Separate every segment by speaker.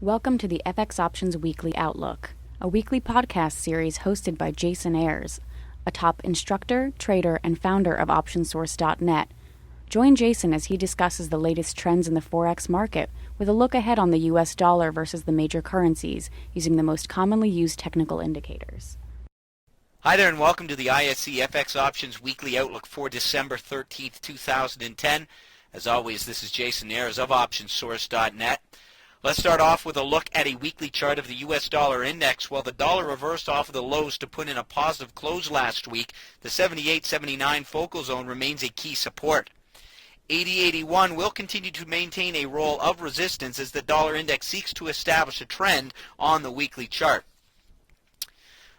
Speaker 1: Welcome to the FX Options Weekly Outlook, a weekly podcast series hosted by Jason Ayres, a top instructor, trader, and founder of OptionSource.net. Join Jason as he discusses the latest trends in the Forex market with a look ahead on the US dollar versus the major currencies using the most commonly used technical indicators.
Speaker 2: Hi there and welcome to the ISE FX Options Weekly Outlook for December 13th, 2010. As always, this is Jason Ayres of OptionSource.net. Let's start off with a look at a weekly chart of the US dollar index. While the dollar reversed off of the lows to put in a positive close last week, the 78.79 focal zone remains a key support. 80.81 will continue to maintain a role of resistance as the dollar index seeks to establish a trend on the weekly chart.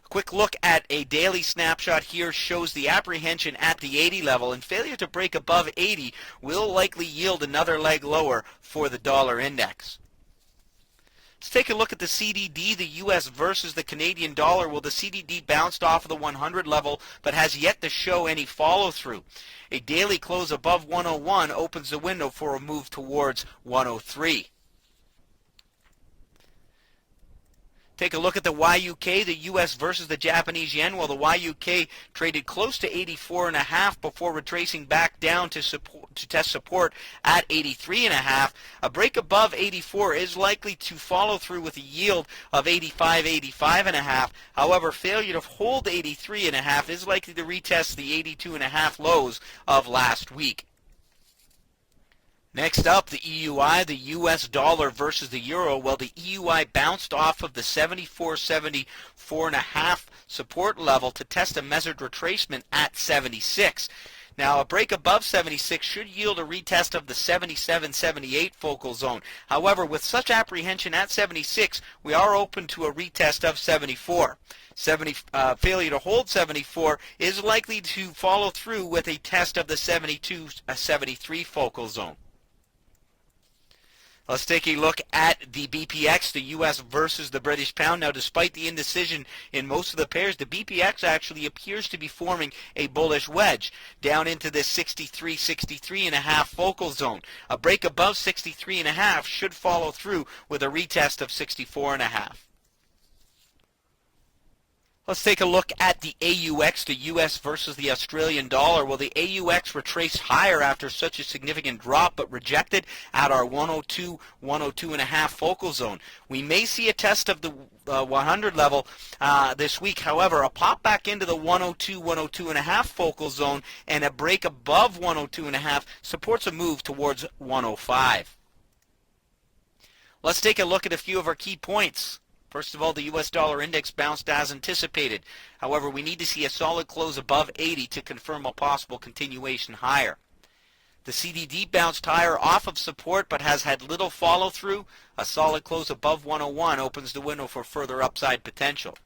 Speaker 2: Quick look at a daily snapshot here shows the apprehension at the 80 level, and failure to break above 80 will likely yield another leg lower for the dollar index. Let's take a look at the CDD, the US versus the Canadian dollar. Well, the CDD bounced off of the 100 level but has yet to show any follow-through. A daily close above 101 opens the window for a move towards 103. Take a look at the YUK, the US versus the Japanese yen. Well, the YUK traded close to 84.5 before retracing back down to test support at 83.5. A break above 84 is likely to follow through with a yield of 85.5. However, failure to hold 83.5 is likely to retest the 82.5 lows of last week. Next up, the EUI, the US dollar versus the euro. Well, the EUI bounced off of the 74.5 support level to test a measured retracement at 76. Now, a break above 76 should yield a retest of the 77.78 focal zone. However, with such apprehension at 76, we are open to a retest of 74. Failure to hold 74 is likely to follow through with a test of the 72.73 focal zone. Let's take a look at the BPX, the US versus the British pound. Now, despite the indecision in most of the pairs, the BPX actually appears to be forming a bullish wedge down into this 63.5 focal zone. A break above 63.5 should follow through with a retest of 64.5. Let's take a look at the AUX, the US versus the Australian dollar. Well, the AUX retraced higher after such a significant drop, but rejected at our 102.5 focal zone. We may see a test of the 100 level this week. However, a pop back into the 102.5 focal zone and a break above 102.5 supports a move towards 105. Let's take a look at a few of our key points. First of all, the US dollar index bounced as anticipated. However, we need to see a solid close above 80 to confirm a possible continuation higher. The CDD bounced higher off of support but has had little follow-through. A solid close above 101 opens the window for further upside potential.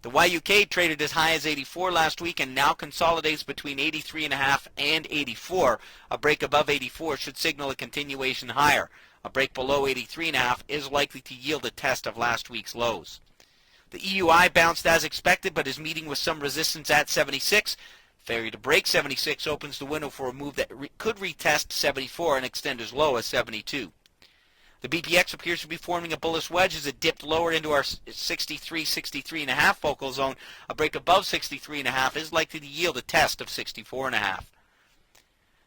Speaker 2: The YUK traded as high as 84 last week and now consolidates between 83.5 and 84. A break above 84 should signal a continuation higher. A break below 83.5 is likely to yield a test of last week's lows. The EUI bounced as expected but is meeting with some resistance at 76. Failure to break 76 opens the window for a move that could retest 74 and extend as low as 72. The BPX appears to be forming a bullish wedge as it dipped lower into our 63.5 focal zone. A break above 63.5 is likely to yield a test of 64.5.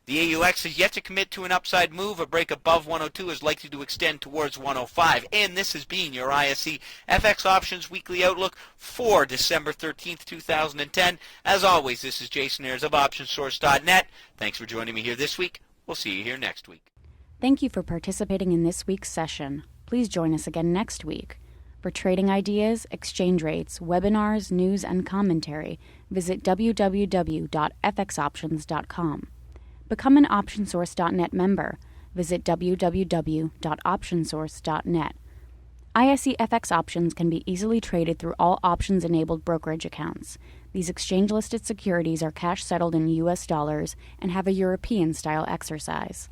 Speaker 2: The AUX is yet to commit to an upside move. A break above 102 is likely to extend towards 105. And this has been your ISE FX Options Weekly Outlook for December 13th, 2010. As always, this is Jason Ayres of OptionSource.net. Thanks for joining me here this week. We'll see you here next week.
Speaker 1: Thank you for participating in this week's session. Please join us again next week. For trading ideas, exchange rates, webinars, news, and commentary, visit www.fxoptions.com. Become an OptionSource.net member. Visit www.optionsource.net. ISE FX options can be easily traded through all options-enabled brokerage accounts. These exchange-listed securities are cash-settled in US dollars and have a European-style exercise.